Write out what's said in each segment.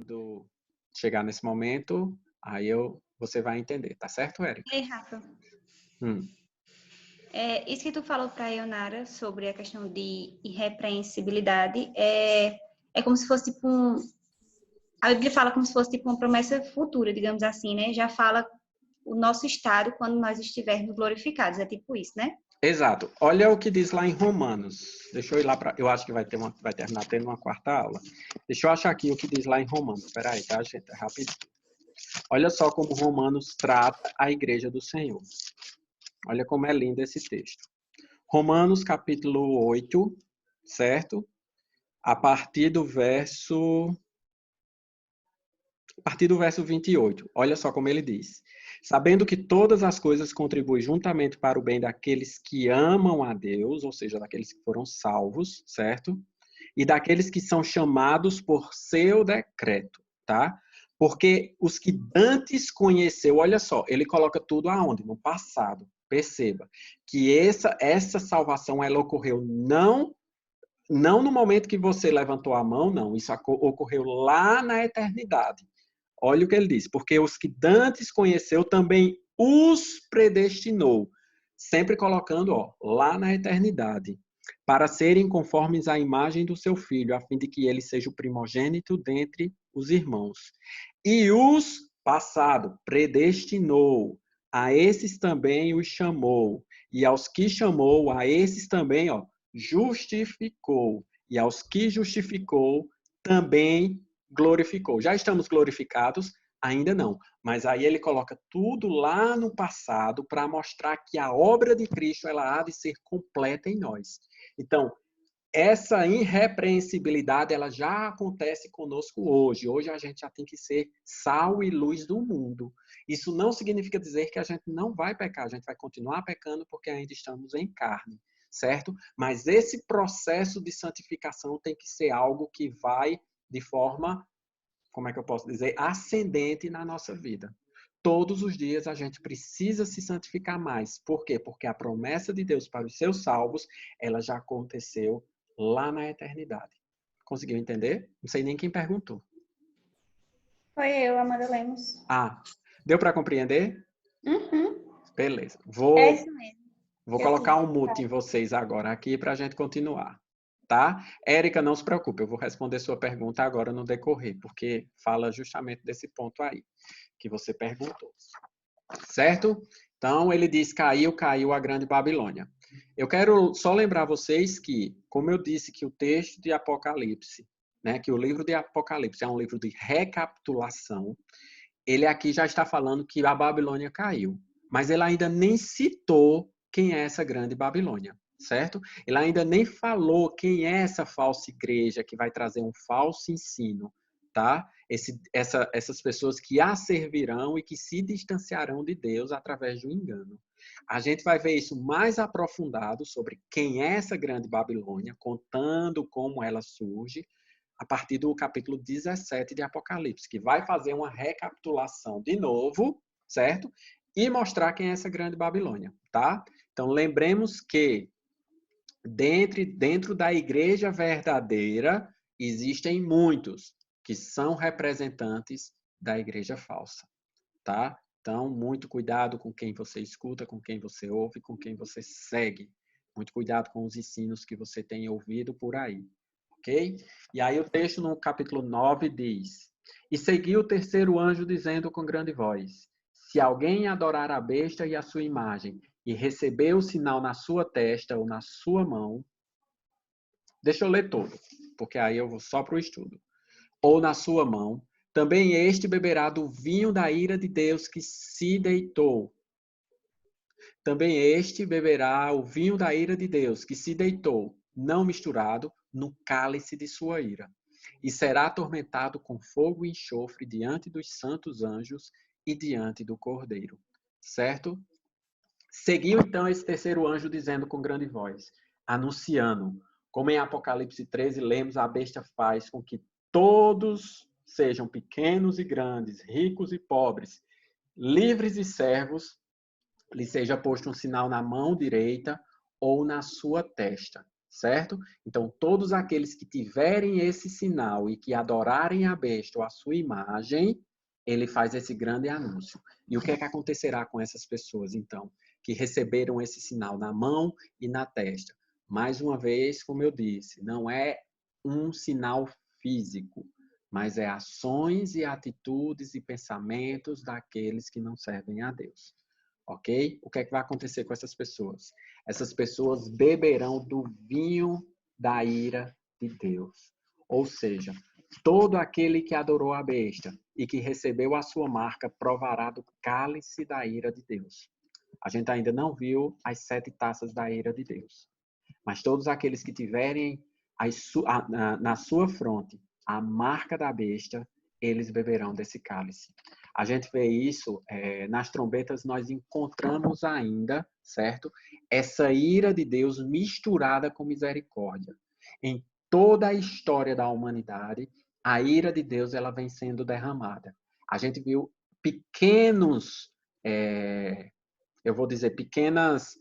Quando chegar nesse momento, aí você vai entender, tá certo, Érica? Ei, Rafa, Hum. isso que tu falou para a Ionara sobre a questão de irrepreensibilidade é como se fosse tipo a Bíblia fala como se fosse tipo uma promessa futura, digamos assim, né? Já fala o nosso estado quando nós estivermos glorificados, é tipo isso, né? Exato. Olha o que diz lá em Romanos. Deixa eu ir lá para. Eu acho que vai terminar tendo uma quarta aula. Deixa eu achar aqui o que diz lá em Romanos. Espera aí, tá, gente? É rápido. Olha só como Romanos trata a igreja do Senhor. Olha como é lindo esse texto. Romanos capítulo 8, certo? A partir do verso 28. Olha só como ele diz. Sabendo que todas as coisas contribuem juntamente para o bem daqueles que amam a Deus, ou seja, daqueles que foram salvos, certo? E daqueles que são chamados por seu decreto, tá? Porque os que antes conheceu, olha só, ele coloca tudo aonde? No passado. Perceba que essa salvação ela ocorreu não no momento que você levantou a mão, não. Isso ocorreu lá na eternidade. Olha o que ele diz, porque os que dantes conheceu também os predestinou, sempre colocando, lá na eternidade, para serem conformes à imagem do seu filho, a fim de que ele seja o primogênito dentre os irmãos. E os passado predestinou, a esses também os chamou, e aos que chamou, a esses também, justificou, e aos que justificou, também glorificou. Já estamos glorificados? Ainda não. Mas aí ele coloca tudo lá no passado para mostrar que a obra de Cristo ela há de ser completa em nós. Então, essa irrepreensibilidade ela já acontece conosco hoje. Hoje a gente já tem que ser sal e luz do mundo. Isso não significa dizer que a gente não vai pecar, a gente vai continuar pecando porque ainda estamos em carne, certo? Mas esse processo de santificação tem que ser algo que vai de forma, como é que eu posso dizer, ascendente na nossa vida. Todos os dias a gente precisa se santificar mais. Por quê? Porque a promessa de Deus para os seus salvos, ela já aconteceu lá na eternidade. Conseguiu entender? Não sei nem quem perguntou. Foi eu, Amanda Lemos. Ah, deu para compreender? Uhum. Beleza. É Vou isso mesmo Vou que eu colocar quis. um mute em vocês agora aqui para a gente continuar, tá? Érica, não se preocupe, eu vou responder sua pergunta agora no decorrer, porque fala justamente desse ponto aí que você perguntou, certo? Então, ele diz, caiu a grande Babilônia. Eu quero só lembrar vocês que, como eu disse que o texto de Apocalipse, né, que o livro de Apocalipse é um livro de recapitulação, ele aqui já está falando que a Babilônia caiu, mas ele ainda nem citou quem é essa grande Babilônia, certo? Ele ainda nem falou quem é essa falsa igreja que vai trazer um falso ensino, tá? Essas pessoas que a servirão e que se distanciarão de Deus através do engano. A gente vai ver isso mais aprofundado sobre quem é essa grande Babilônia, contando como ela surge, a partir do capítulo 17 de Apocalipse, que vai fazer uma recapitulação de novo, certo? E mostrar quem é essa grande Babilônia, tá? Então, lembremos que dentro da igreja verdadeira existem muitos que são representantes da igreja falsa, tá? Então, muito cuidado com quem você escuta, com quem você ouve, com quem você segue. Muito cuidado com os ensinos que você tem ouvido por aí, ok? E aí o texto no capítulo 9 diz: E seguiu o terceiro anjo dizendo com grande voz: Se alguém adorar a besta e a sua imagem, e receber o sinal na sua testa ou na sua mão, deixa eu ler todo, porque aí eu vou só para o estudo. Ou na sua mão, também este beberá do vinho da ira de Deus que se deitou. Também este beberá o vinho da ira de Deus que se deitou, não misturado, no cálice de sua ira. E será atormentado com fogo e enxofre diante dos santos anjos e diante do Cordeiro. Certo? Seguiu então esse terceiro anjo dizendo com grande voz, anunciando, como em Apocalipse 13 lemos, a besta faz com que todos sejam pequenos e grandes, ricos e pobres, livres e servos, lhe seja posto um sinal na mão direita ou na sua testa. certo? Então, todos aqueles que tiverem esse sinal e que adorarem a besta ou a sua imagem, ele faz esse grande anúncio. E o que é que acontecerá com essas pessoas, então, que receberam esse sinal na mão e na testa? Mais uma vez, como eu disse, não é um sinal físico, mas é ações e atitudes e pensamentos daqueles que não servem a Deus. Ok? O que é que vai acontecer com essas pessoas? Essas pessoas beberão do vinho da ira de Deus. Ou seja, todo aquele que adorou a besta e que recebeu a sua marca provará do cálice da ira de Deus. A gente ainda não viu as 7 taças da ira de Deus. Mas todos aqueles que tiverem na sua fronte a marca da besta, eles beberão desse cálice. A gente vê isso, nas trombetas nós encontramos ainda, certo? Essa ira de Deus misturada com misericórdia. Em toda a história da humanidade, a ira de Deus ela vem sendo derramada. A gente viu pequenos, eu vou dizer, pequenos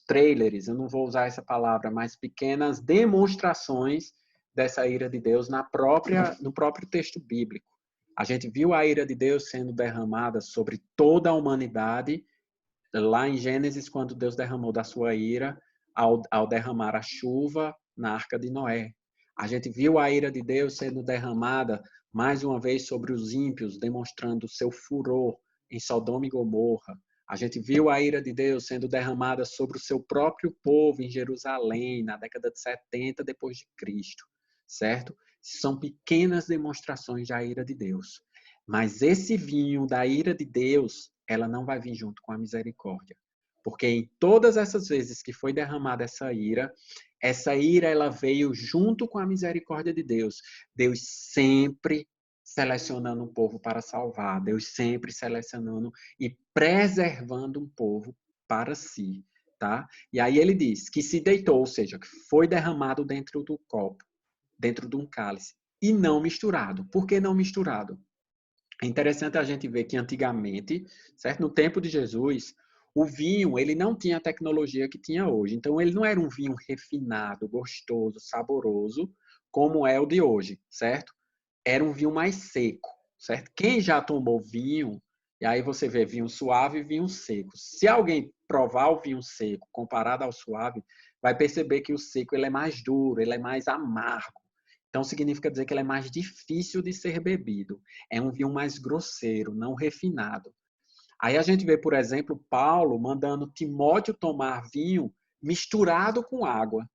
trailers, eu não vou usar essa palavra, mas pequenas demonstrações dessa ira de Deus no próprio texto bíblico. A gente viu a ira de Deus sendo derramada sobre toda a humanidade, lá em Gênesis, quando Deus derramou da sua ira ao derramar a chuva na Arca de Noé. A gente viu a ira de Deus sendo derramada mais uma vez sobre os ímpios, demonstrando o seu furor em Sodoma e Gomorra. A gente viu a ira de Deus sendo derramada sobre o seu próprio povo em Jerusalém, na década de 70 depois de Cristo, certo? São pequenas demonstrações da ira de Deus. Mas esse vinho da ira de Deus, ela não vai vir junto com a misericórdia. Porque em todas essas vezes que foi derramada essa ira ela veio junto com a misericórdia de Deus. Deus sempre selecionando um povo para salvar, Deus sempre selecionando e preservando um povo para si, tá? E aí ele diz que se deitou, ou seja, que foi derramado dentro do copo, dentro de um cálice, e não misturado. Por que não misturado? É interessante a gente ver que antigamente, certo? No tempo de Jesus, o vinho, ele não tinha a tecnologia que tinha hoje. Então, ele não era um vinho refinado, gostoso, saboroso, como é o de hoje, certo? Era um vinho mais seco, certo? Quem já tomou vinho, e aí você vê vinho suave e vinho seco. Se alguém provar o vinho seco comparado ao suave, vai perceber que o seco ele é mais duro, ele é mais amargo. Então, significa dizer que ele é mais difícil de ser bebido. É um vinho mais grosseiro, não refinado. Aí a gente vê, por exemplo, Paulo mandando Timóteo tomar vinho misturado com água.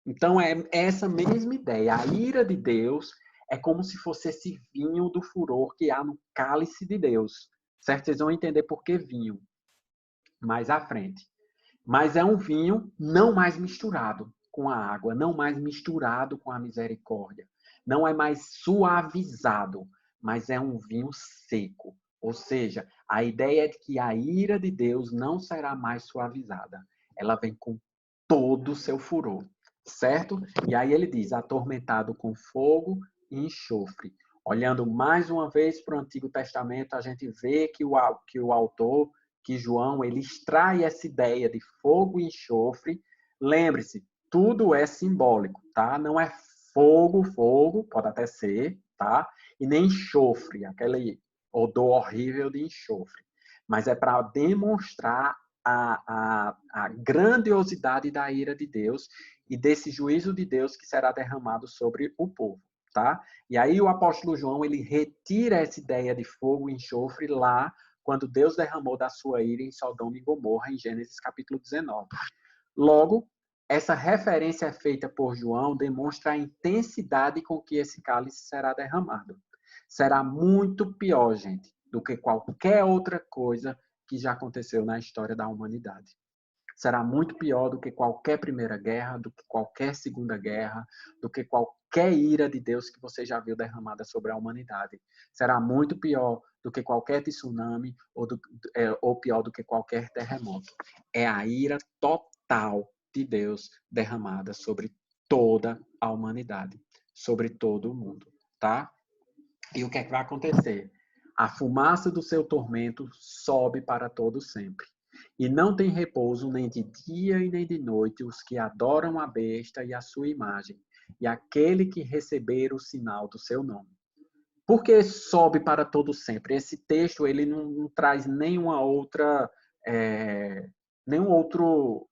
Então, é essa mesma ideia. A ira de Deus é como se fosse esse vinho do furor que há no cálice de Deus. Certo? Vocês vão entender por que vinho mais à frente. Mas é um vinho não mais misturado com a água, não mais misturado com a misericórdia. Não é mais suavizado, mas é um vinho seco. Ou seja, a ideia é de que a ira de Deus não será mais suavizada. Ela vem com todo o seu furor, certo? E aí ele diz, atormentado com fogo e enxofre. Olhando mais uma vez para o Antigo Testamento, a gente vê que o autor, que João, ele extrai essa ideia de fogo e enxofre. Lembre-se, tudo é simbólico, tá? Não é fogo, pode até ser, tá? E nem enxofre, aquele odor horrível de enxofre. Mas é para demonstrar a grandiosidade da ira de Deus e desse juízo de Deus que será derramado sobre o povo, tá? E aí o apóstolo João, ele retira essa ideia de fogo e enxofre lá quando Deus derramou da sua ira em Sodoma e Gomorra, em Gênesis capítulo 19. Logo, essa referência feita por João demonstra a intensidade com que esse cálice será derramado. Será muito pior, gente, do que qualquer outra coisa que já aconteceu na história da humanidade. Será muito pior do que qualquer primeira guerra, do que qualquer segunda guerra, do que qualquer ira de Deus que você já viu derramada sobre a humanidade. Será muito pior do que qualquer tsunami ou pior do que qualquer terremoto. É a ira total de Deus derramada sobre toda a humanidade, sobre todo o mundo, tá? E o que é que vai acontecer? A fumaça do seu tormento sobe para todo sempre. E não tem repouso nem de dia e nem de noite os que adoram a besta e a sua imagem, e aquele que receber o sinal do seu nome. Porque sobe para todo sempre. Esse texto ele não traz nenhuma outra, nenhum outro,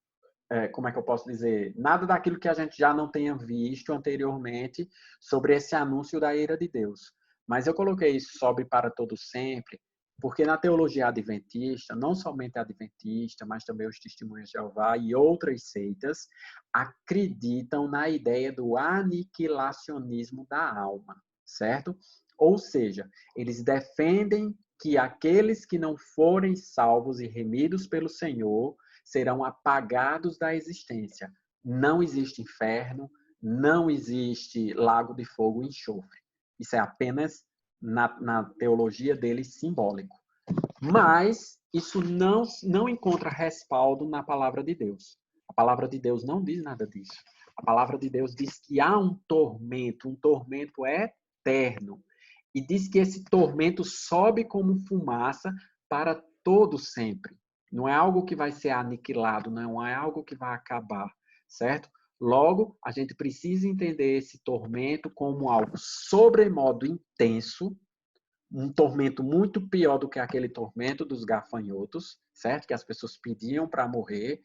como é que eu posso dizer, nada daquilo que a gente já não tenha visto anteriormente sobre esse anúncio da ira de Deus. Mas eu coloquei isso sobe para todo sempre, porque na teologia adventista, não somente a adventista, mas também os testemunhos de Jeová e outras seitas acreditam na ideia do aniquilacionismo da alma, certo? Ou seja, eles defendem que aqueles que não forem salvos e remidos pelo Senhor serão apagados da existência. Não existe inferno, não existe lago de fogo e enxofre. Isso é apenas, na teologia deles, simbólico. Mas isso não encontra respaldo na palavra de Deus. A palavra de Deus não diz nada disso. A palavra de Deus diz que há um tormento eterno. E diz que esse tormento sobe como fumaça para todo sempre. Não é algo que vai ser aniquilado, não é algo que vai acabar, certo? Logo, a gente precisa entender esse tormento como algo sobremodo intenso, um tormento muito pior do que aquele tormento dos gafanhotos, certo? Que as pessoas pediam para morrer.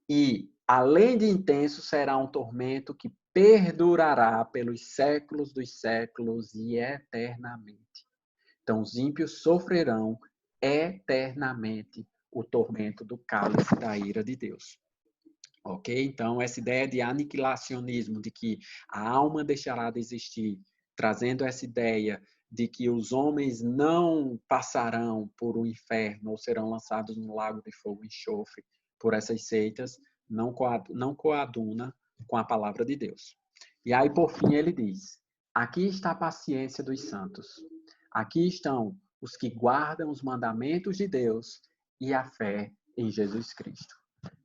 E, além de intenso, será um tormento que perdurará pelos séculos dos séculos e eternamente. Então, os ímpios sofrerão eternamente o tormento do cálice da ira de Deus. Ok? Então, essa ideia de aniquilacionismo, de que a alma deixará de existir, trazendo essa ideia de que os homens não passarão por um inferno ou serão lançados no lago de fogo e enxofre por essas seitas, não coaduna com a palavra de Deus. E aí, por fim, ele diz: aqui está a paciência dos santos. Aqui estão os que guardam os mandamentos de Deus e a fé em Jesus Cristo.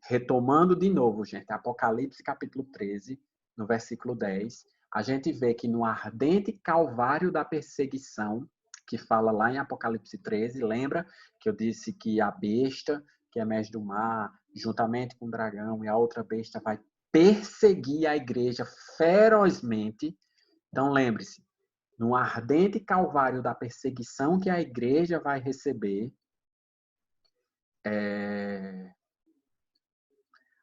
Retomando de novo, gente, Apocalipse capítulo 13, no versículo 10, a gente vê que no ardente calvário da perseguição, que fala lá em Apocalipse 13, lembra que eu disse que a besta, que é mestre do mar, juntamente com o dragão e a outra besta, vai perseguir a igreja ferozmente. Então, lembre-se, no ardente calvário da perseguição que a igreja vai receber,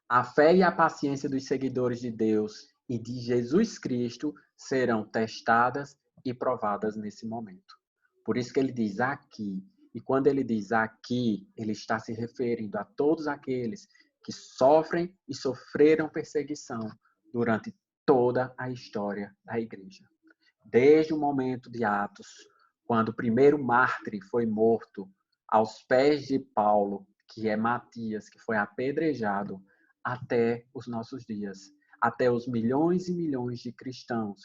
a fé e a paciência dos seguidores de Deus e de Jesus Cristo serão testadas e provadas nesse momento. Por isso que ele diz aqui. E quando ele diz aqui, ele está se referindo a todos aqueles que sofrem e sofreram perseguição durante toda a história da igreja. Desde o momento de Atos, quando o primeiro mártir foi morto aos pés de Paulo, que é Matias, que foi apedrejado, até os nossos dias, até os milhões e milhões de cristãos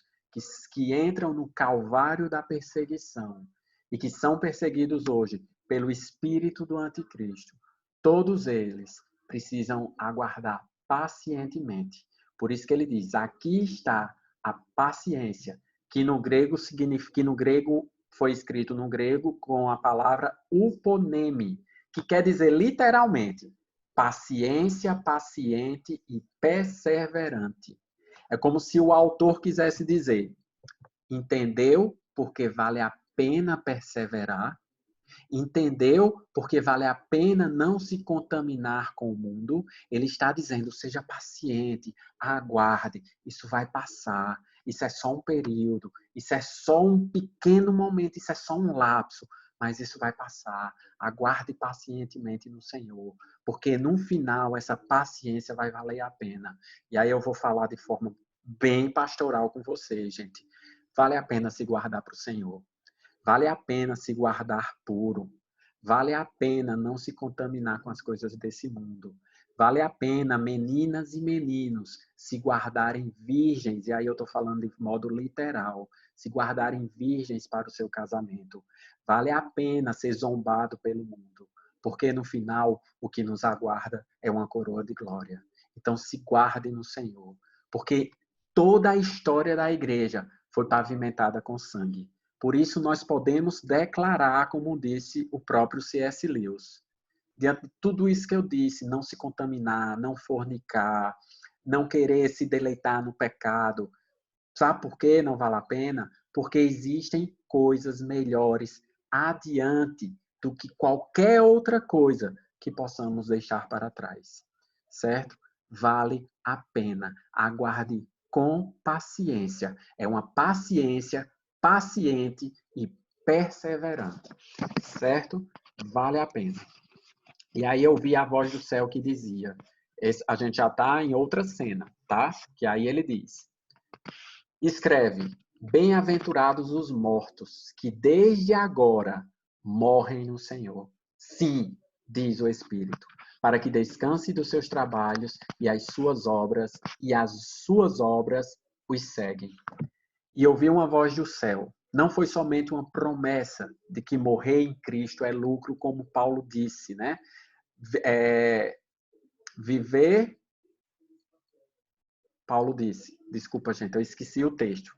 que entram no calvário da perseguição e que são perseguidos hoje pelo espírito do anticristo. Todos eles precisam aguardar pacientemente. Por isso que ele diz: aqui está a paciência, que no grego significa, que no grego foi escrito no grego com a palavra uponeme, que quer dizer literalmente paciência, paciente e perseverante. É como se o autor quisesse dizer: entendeu porque vale a pena perseverar, entendeu porque vale a pena não se contaminar com o mundo. Ele está dizendo: seja paciente, aguarde, isso vai passar, isso é só um período, isso é só um pequeno momento, isso é só um lapso, mas isso vai passar. Aguarde pacientemente no Senhor, porque no final essa paciência vai valer a pena. E aí eu vou falar de forma bem pastoral com vocês, gente. Vale a pena se guardar para o Senhor. Vale a pena se guardar puro. Vale a pena não se contaminar com as coisas desse mundo. Vale a pena, meninas e meninos, se guardarem virgens, e aí eu estou falando de modo literal, se guardarem virgens para o seu casamento. Vale a pena ser zombado pelo mundo, porque no final o que nos aguarda é uma coroa de glória. Então se guardem no Senhor, porque toda a história da igreja foi pavimentada com sangue. Por isso nós podemos declarar, como disse o próprio C.S. Lewis, diante de tudo isso que eu disse, não se contaminar, não fornicar, não querer se deleitar no pecado, sabe por que não vale a pena? Porque existem coisas melhores adiante do que qualquer outra coisa que possamos deixar para trás, certo? Vale a pena. Aguarde com paciência. É uma paciência paciente e perseverante, certo? Vale a pena. E aí eu vi a voz do céu que dizia, a gente já está em outra cena, tá? Que aí ele diz, escreve, bem-aventurados os mortos, que desde agora morrem no Senhor. Sim, diz o Espírito, para que descanse dos seus trabalhos e as suas obras os seguem. E ouvi uma voz do céu. Não foi somente uma promessa de que morrer em Cristo é lucro, como Paulo disse, né? Viver... Paulo disse, desculpa, gente, eu esqueci o texto.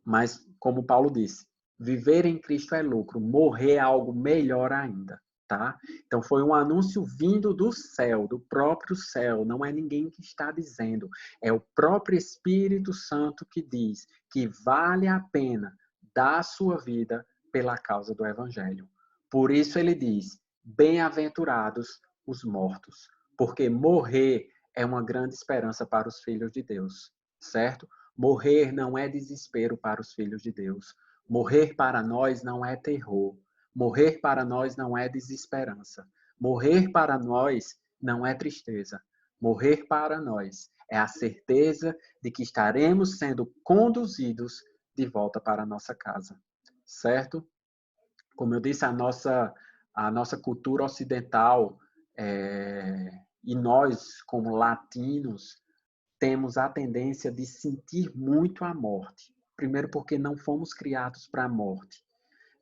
Mas, como Paulo disse, viver em Cristo é lucro, morrer é algo melhor ainda, tá? Então, foi um anúncio vindo do céu, do próprio céu, não é ninguém que está dizendo, é o próprio Espírito Santo que diz que vale a pena dar a sua vida pela causa do Evangelho. Por isso ele diz, bem-aventurados os mortos, porque morrer é uma grande esperança para os filhos de Deus, certo? Morrer não é desespero para os filhos de Deus. Morrer para nós não é terror. Morrer para nós não é desesperança. Morrer para nós não é tristeza. Morrer para nós é a certeza de que estaremos sendo conduzidos de volta para a nossa casa. Certo? Como eu disse, a nossa cultura ocidental e nós, como latinos, temos a tendência de sentir muito a morte. Primeiro porque não fomos criados para a morte.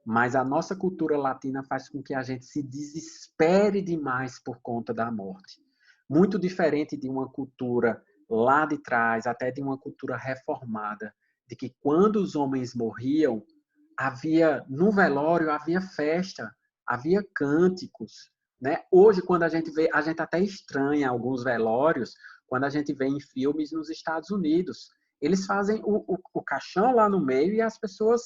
Mas a nossa cultura latina faz com que a gente se desespere demais por conta da morte. Muito diferente de uma cultura lá de trás, até de uma cultura reformada, de que quando os homens morriam, no velório havia festa, havia cânticos, né? Hoje, quando a gente vê, a gente até estranha alguns velórios, quando a gente vê em filmes nos Estados Unidos. Eles fazem o caixão lá no meio e as pessoas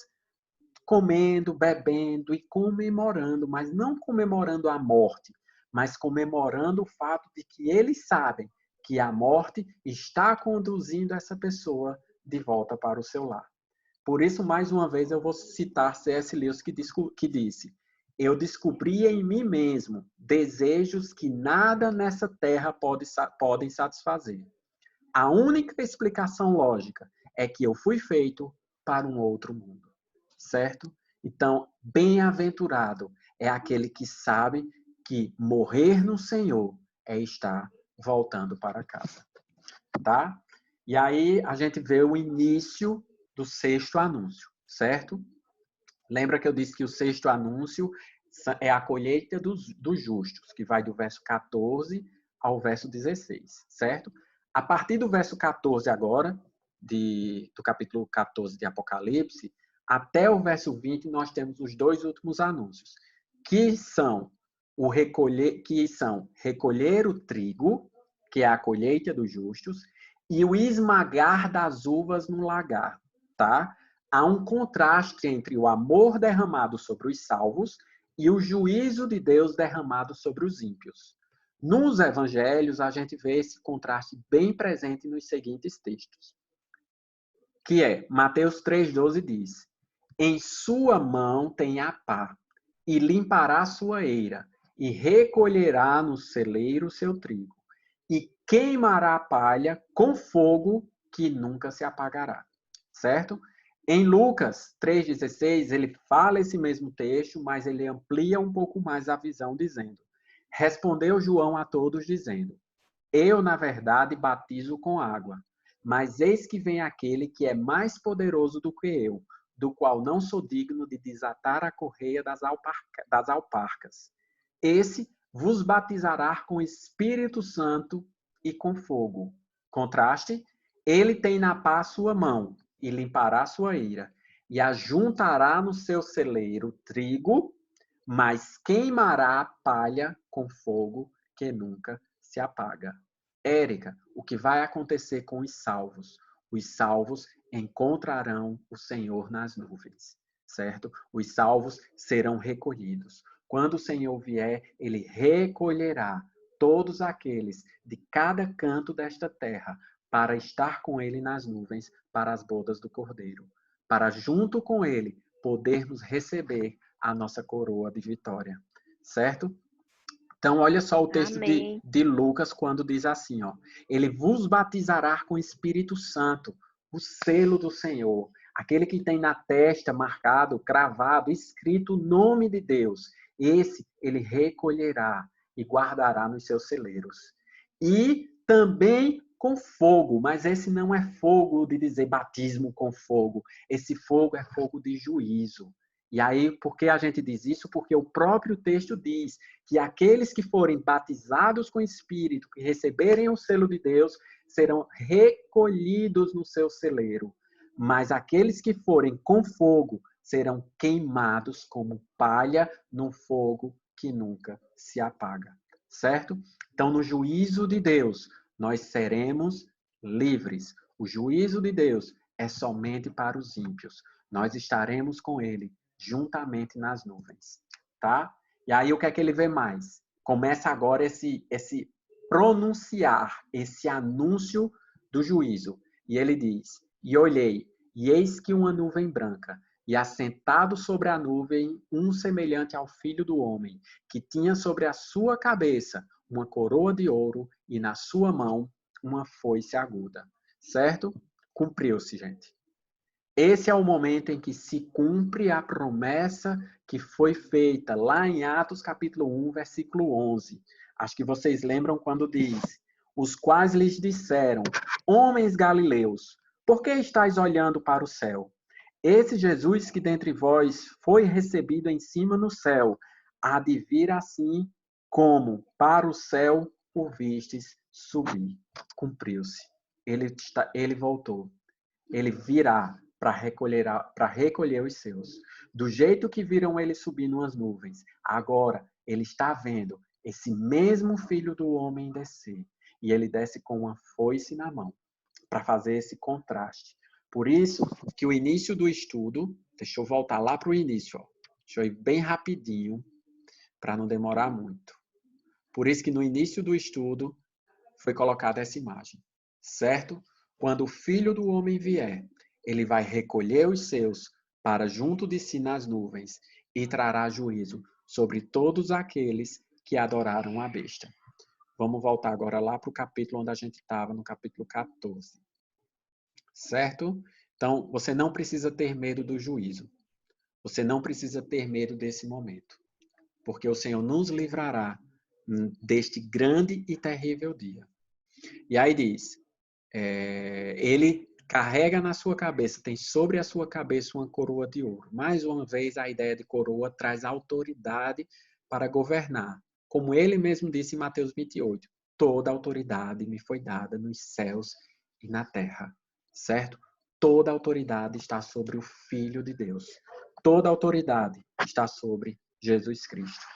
comendo, bebendo e comemorando, mas não comemorando a morte, mas comemorando o fato de que eles sabem que a morte está conduzindo essa pessoa de volta para o seu lar. Por isso, mais uma vez, eu vou citar C.S. Lewis, que disse, eu descobri em mim mesmo desejos que nada nessa terra podem satisfazer. A única explicação lógica é que eu fui feito para um outro mundo, certo? Então, bem-aventurado é aquele que sabe que morrer no Senhor é estar voltando para casa, tá? E aí a gente vê o início do sexto anúncio, certo? Lembra que eu disse que o sexto anúncio é a colheita dos justos, que vai do verso 14 ao verso 16, certo? A partir do verso 14 agora, do capítulo 14 de Apocalipse, até o verso 20, nós temos os dois últimos anúncios, que são recolher o trigo, que é a colheita dos justos, e o esmagar das uvas no lagar, tá? Há um contraste entre o amor derramado sobre os salvos e o juízo de Deus derramado sobre os ímpios. Nos evangelhos, a gente vê esse contraste bem presente nos seguintes textos, que é, Mateus 3,12 diz, em sua mão tem a pá, e limpará sua eira, e recolherá no celeiro seu trigo, e queimará a palha com fogo que nunca se apagará. Certo? Em Lucas 3,16, ele fala esse mesmo texto, mas ele amplia um pouco mais a visão, dizendo, respondeu João a todos, dizendo, eu, na verdade, batizo com água, mas eis que vem aquele que é mais poderoso do que eu, do qual não sou digno de desatar a correia das alparcas. Esse vos batizará com Espírito Santo e com fogo. Contraste, ele tem na pá sua mão, e limpará sua ira, e ajuntará no seu celeiro trigo, mas queimará a palha com fogo que nunca se apaga. Érica, o que vai acontecer com os salvos? Os salvos encontrarão o Senhor nas nuvens, certo? Os salvos serão recolhidos. Quando o Senhor vier, ele recolherá todos aqueles de cada canto desta terra para estar com ele nas nuvens para as bodas do Cordeiro, para junto com ele podermos receber a nossa coroa de vitória, certo? Então, olha só o texto de Lucas, quando diz assim, ó, ele vos batizará com o Espírito Santo, o selo do Senhor, aquele que tem na testa marcado, cravado, escrito o nome de Deus. Esse ele recolherá e guardará nos seus celeiros. E também com fogo, mas esse não é fogo de dizer batismo com fogo. Esse fogo é fogo de juízo. E aí, por que a gente diz isso? Porque o próprio texto diz que aqueles que forem batizados com o Espírito, que receberem o selo de Deus, serão recolhidos no seu celeiro. Mas aqueles que forem com fogo, serão queimados como palha num fogo que nunca se apaga. Certo? Então, no juízo de Deus, nós seremos livres. O juízo de Deus é somente para os ímpios. Nós estaremos com ele juntamente nas nuvens, tá? E aí o que é que ele vê mais? Começa agora esse pronunciar, esse anúncio do juízo. E ele diz: e olhei, e eis que uma nuvem branca, e assentado sobre a nuvem, um semelhante ao Filho do Homem, que tinha sobre a sua cabeça uma coroa de ouro e na sua mão uma foice aguda. Certo? Cumpriu-se, gente. Esse é o momento em que se cumpre a promessa que foi feita lá em Atos capítulo 1, versículo 11. Acho que vocês lembram quando diz: os quais lhes disseram: homens galileus, por que estáis olhando para o céu? Esse Jesus que dentre vós foi recebido em cima no céu, há de vir assim como para o céu o vistes subir. Cumpriu-se. Ele voltou. Ele virá para recolher os seus. Do jeito que viram ele subir nas nuvens, agora ele está vendo esse mesmo Filho do Homem descer. E ele desce com uma foice na mão, para fazer esse contraste. Por isso que o início do estudo, deixa eu voltar lá para o início, ó. Deixa eu ir bem rapidinho, para não demorar muito. Por isso que no início do estudo foi colocada essa imagem, certo? Quando o Filho do Homem vier, ele vai recolher os seus para junto de si nas nuvens e trará juízo sobre todos aqueles que adoraram a besta. Vamos voltar agora lá para o capítulo onde a gente estava, no capítulo 14. Certo? Então, você não precisa ter medo do juízo. Você não precisa ter medo desse momento. Porque o Senhor nos livrará deste grande e terrível dia. E aí diz, ele carrega na sua cabeça, tem sobre a sua cabeça uma coroa de ouro. Mais uma vez, a ideia de coroa traz autoridade para governar. Como ele mesmo disse em Mateus 28, toda autoridade me foi dada nos céus e na terra. Certo? Toda autoridade está sobre o Filho de Deus. Toda autoridade está sobre Jesus Cristo.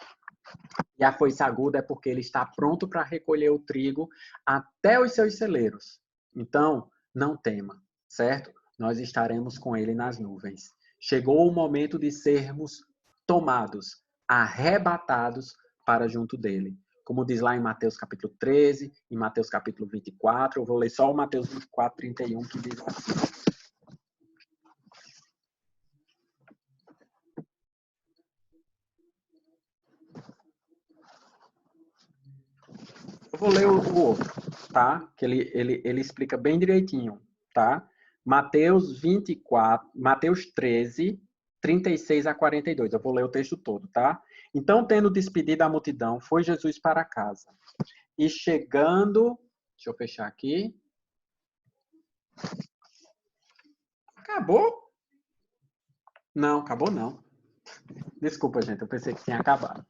E a foice aguda é porque ele está pronto para recolher o trigo até os seus celeiros. Então, não tema, certo? Nós estaremos com ele nas nuvens. Chegou o momento de sermos tomados, arrebatados para junto dele. Como diz lá em Mateus capítulo 13, em Mateus capítulo 24, eu vou ler só o Mateus 24, 31, que diz assim. Eu vou ler o outro, tá? Que ele explica bem direitinho, tá? Mateus 13, 36 a 42. Eu vou ler o texto todo, tá? Então, tendo despedido a multidão, foi Jesus para casa. E chegando... Deixa eu fechar aqui. Acabou? Não, acabou não. Desculpa, gente. Eu pensei que tinha acabado.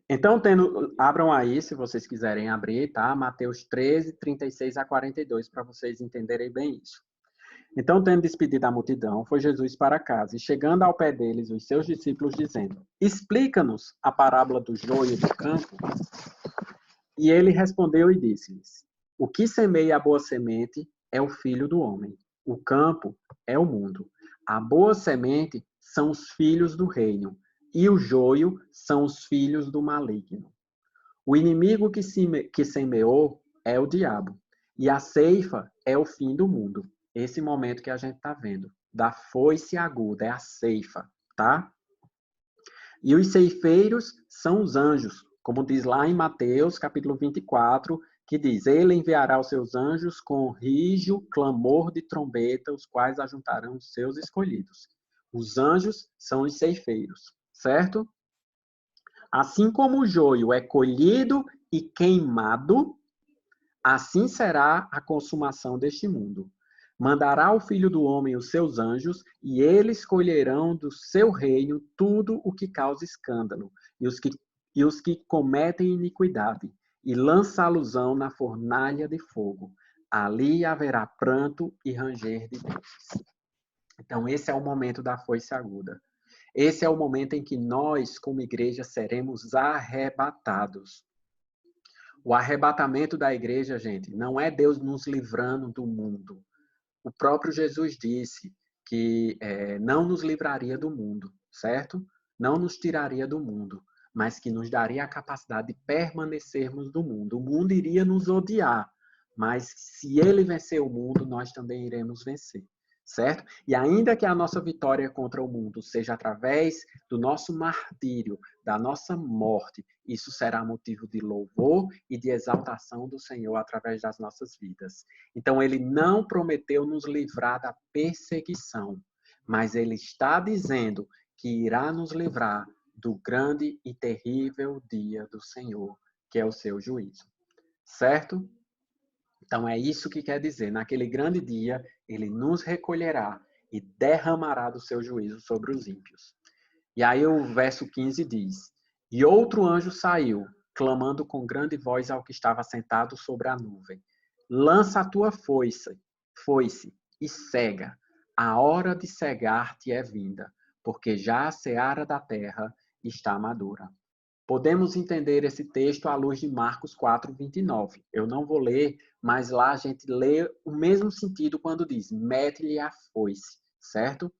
Então, abram aí, se vocês quiserem abrir, tá? Mateus 13, 36 a 42, para vocês entenderem bem isso. Então, tendo despedido a multidão, foi Jesus para casa, e chegando ao pé deles, os seus discípulos, dizendo: Explica-nos a parábola do joio e do campo. E ele respondeu e disse-lhes: O que semeia a boa semente é o filho do homem. O campo é o mundo. A boa semente são os filhos do reino, e o joio são os filhos do maligno. O inimigo que semeou é o diabo, e a ceifa é o fim do mundo. Esse momento que a gente está vendo, da foice aguda, é a ceifa, tá? E os ceifeiros são os anjos, como diz lá em Mateus, capítulo 24, que diz: Ele enviará os seus anjos com rijo, clamor de trombeta, os quais ajuntarão os seus escolhidos. Os anjos são os ceifeiros, certo? Assim como o joio é colhido e queimado, assim será a consumação deste mundo. Mandará o Filho do Homem os seus anjos, e eles colherão do seu reino tudo o que causa escândalo, e os que cometem iniquidade, e lançá-los-ão na fornalha de fogo. Ali haverá pranto e ranger de dentes. Então, esse é o momento da foice aguda. Esse é o momento em que nós, como igreja, seremos arrebatados. O arrebatamento da igreja, gente, não é Deus nos livrando do mundo. O próprio Jesus disse que não nos livraria do mundo, certo? Não nos tiraria do mundo, mas que nos daria a capacidade de permanecermos no mundo. O mundo iria nos odiar, mas se ele vencer o mundo, nós também iremos vencer, certo? E ainda que a nossa vitória contra o mundo seja através do nosso martírio, da nossa morte, isso será motivo de louvor e de exaltação do Senhor através das nossas vidas. Então, ele não prometeu nos livrar da perseguição, mas ele está dizendo que irá nos livrar do grande e terrível dia do Senhor, que é o seu juízo. Certo? Então, é isso que quer dizer. Naquele grande dia, ele nos recolherá e derramará do seu juízo sobre os ímpios. E aí o verso 15 diz: E outro anjo saiu, clamando com grande voz ao que estava sentado sobre a nuvem: Lança a tua foice e cega. A hora de cegar-te é vinda, porque já a seara da terra está madura. Podemos entender esse texto à luz de Marcos 4:29. Eu não vou ler, mas lá a gente lê o mesmo sentido quando diz: mete-lhe a foice, certo?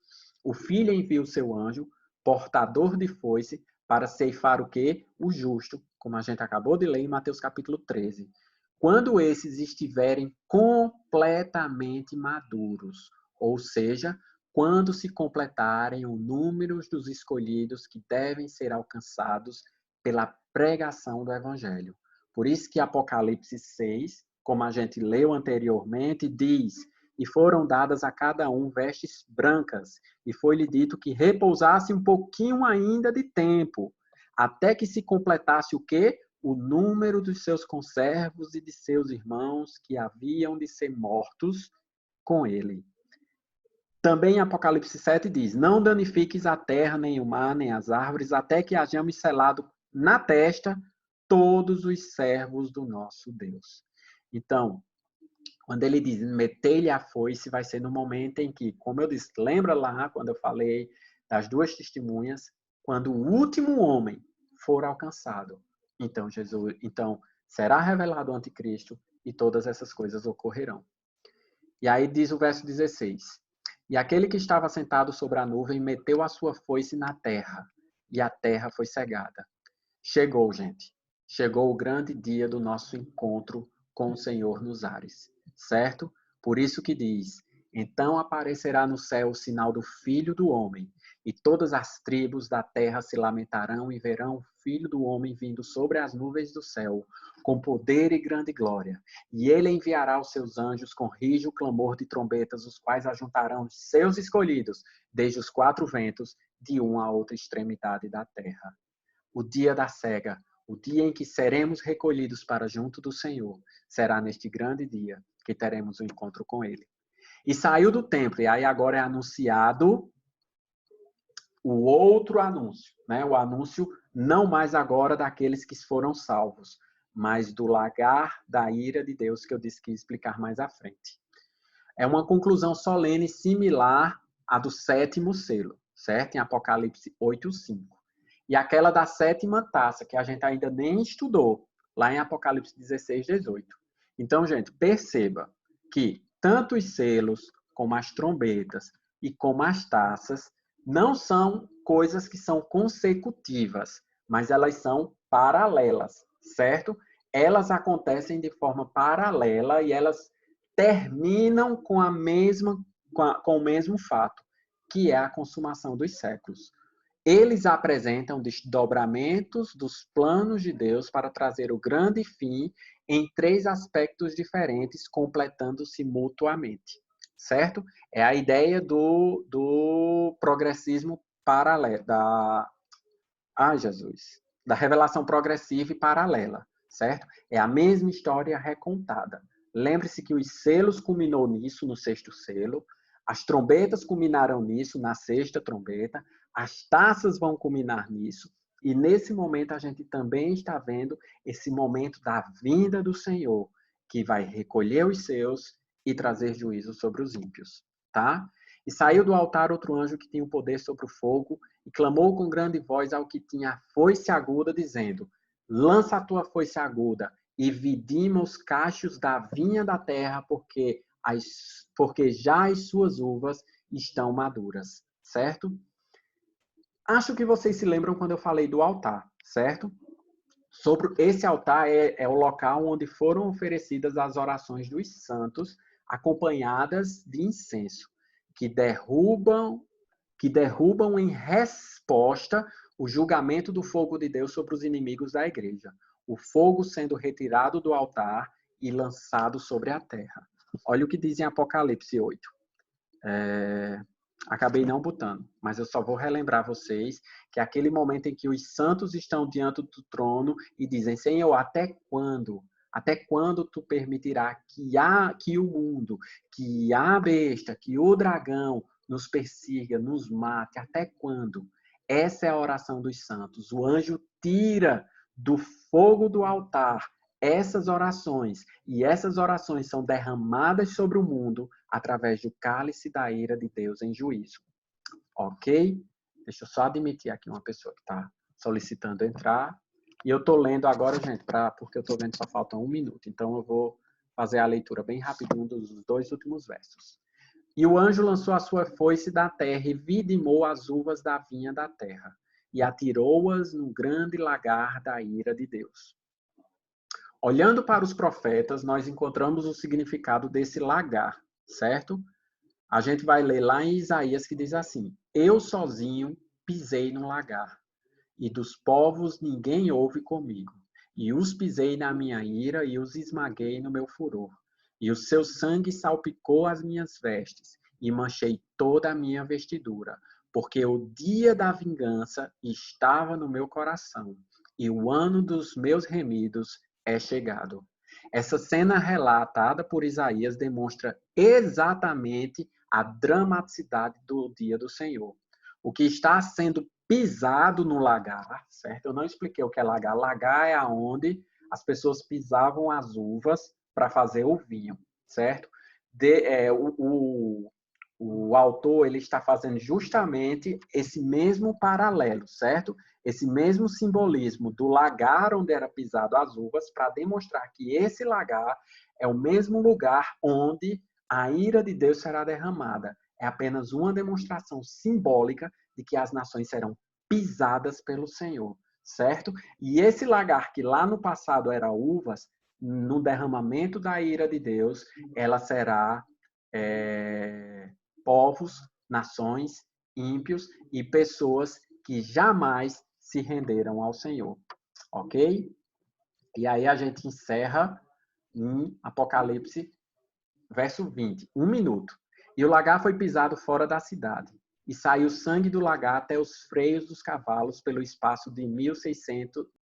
O filho envia o seu anjo, portador de foice, para ceifar o quê? O justo, como a gente acabou de ler em Mateus capítulo 13. Quando esses estiverem completamente maduros, ou seja, quando se completarem o número dos escolhidos que devem ser alcançados pela pregação do Evangelho. Por isso que Apocalipse 6, como a gente leu anteriormente, diz: E foram dadas a cada um vestes brancas, e foi-lhe dito que repousasse um pouquinho ainda de tempo, até que se completasse o quê? O número dos seus conservos e de seus irmãos que haviam de ser mortos com ele. Também Apocalipse 7 diz: Não danifiques a terra, nem o mar, nem as árvores, até que hajamos selado na testa todos os servos do nosso Deus. Então, quando ele diz meter-lhe a foice, vai ser no momento em que, como eu disse, lembra lá quando eu falei das duas testemunhas, quando o último homem for alcançado, então será revelado o anticristo e todas essas coisas ocorrerão. E aí diz o verso 16: E aquele que estava sentado sobre a nuvem meteu a sua foice na terra, e a terra foi cegada. Chegou, gente. Chegou o grande dia do nosso encontro com o Senhor nos ares, certo? Por isso que diz: Então aparecerá no céu o sinal do Filho do Homem, e todas as tribos da terra se lamentarão e verão o Filho do Homem vindo sobre as nuvens do céu, com poder e grande glória. E ele enviará os seus anjos com rijo clamor de trombetas, os quais ajuntarão os seus escolhidos, desde os quatro ventos, de uma a outra extremidade da terra. O dia da cega, o dia em que seremos recolhidos para junto do Senhor, será neste grande dia que teremos um encontro com Ele. E saiu do templo, e aí agora é anunciado o outro anúncio, né? O anúncio não mais agora daqueles que foram salvos, mas do lagar da ira de Deus, que eu disse que ia explicar mais à frente. É uma conclusão solene similar à do sétimo selo, certo? Em Apocalipse 8:5. E aquela da sétima taça, que a gente ainda nem estudou, lá em Apocalipse 16:18. Então, gente, perceba que tanto os selos, como as trombetas e como as taças, não são coisas que são consecutivas, mas elas são paralelas, certo? Elas acontecem de forma paralela e elas terminam com o mesmo fato, que é a consumação dos séculos. Eles apresentam desdobramentos dos planos de Deus para trazer o grande fim em 3 aspectos diferentes, completando-se mutuamente, certo? É a ideia do progressismo paralelo, da revelação progressiva e paralela, certo? É a mesma história recontada. Lembre-se que os selos culminou nisso, no 6º selo, as trombetas culminaram nisso, na 6ª trombeta, as taças vão culminar nisso, e nesse momento a gente também está vendo esse momento da vinda do Senhor, que vai recolher os seus e trazer juízo sobre os ímpios, tá? E saiu do altar outro anjo que tinha o poder sobre o fogo e clamou com grande voz ao que tinha a foice aguda, dizendo: lança a tua foice aguda e vidima os cachos da vinha da terra, porque já as suas uvas estão maduras, certo? Acho que vocês se lembram quando eu falei do altar, certo? Sobre esse altar é o local onde foram oferecidas as orações dos santos, acompanhadas de incenso, que derrubam em resposta o julgamento do fogo de Deus sobre os inimigos da igreja. O fogo sendo retirado do altar e lançado sobre a terra. Olha o que diz em Apocalipse 8. Acabei não botando, mas eu só vou relembrar vocês que é aquele momento em que os santos estão diante do trono e dizem: Senhor, até quando? Até quando tu permitirá que o mundo, que a besta, que o dragão nos persiga, nos mate? Até quando? Essa é a oração dos santos. O anjo tira do fogo do altar essas orações, e essas orações são derramadas sobre o mundo através do cálice da ira de Deus em juízo. Ok? Deixa eu só admitir aqui uma pessoa que está solicitando entrar. E eu estou lendo agora, gente, porque eu estou vendo que só falta 1 minuto. Então, eu vou fazer a leitura bem rapidinho dos 2 últimos versos. E o anjo lançou a sua foice da terra e vidimou as uvas da vinha da terra, e atirou-as no grande lagar da ira de Deus. Olhando para os profetas, nós encontramos o significado desse lagar, certo? A gente vai ler lá em Isaías que diz assim: eu sozinho pisei no lagar, e dos povos ninguém houve comigo. E os pisei na minha ira e os esmaguei no meu furor. E o seu sangue salpicou as minhas vestes, e manchei toda a minha vestidura, porque o dia da vingança estava no meu coração, e o ano dos meus remidos é chegado. Essa cena relatada por Isaías demonstra exatamente a dramaticidade do dia do Senhor. O que está sendo pisado no lagar, certo? Eu não expliquei o que é lagar. Lagar é aonde as pessoas pisavam as uvas para fazer o vinho, certo? O autor ele está fazendo justamente esse mesmo paralelo, certo? Esse mesmo simbolismo do lagar onde era pisado as uvas para demonstrar que esse lagar é o mesmo lugar onde a ira de Deus será derramada. É apenas uma demonstração simbólica de que as nações serão pisadas pelo Senhor, certo? E esse lagar que lá no passado era uvas, no derramamento da ira de Deus, ela será povos, nações, ímpios e pessoas que jamais se renderam ao Senhor, ok? E aí a gente encerra em Apocalipse, verso 20, 1 minuto. E o lagar foi pisado fora da cidade, e saiu sangue do lagar até os freios dos cavalos pelo espaço de 1.600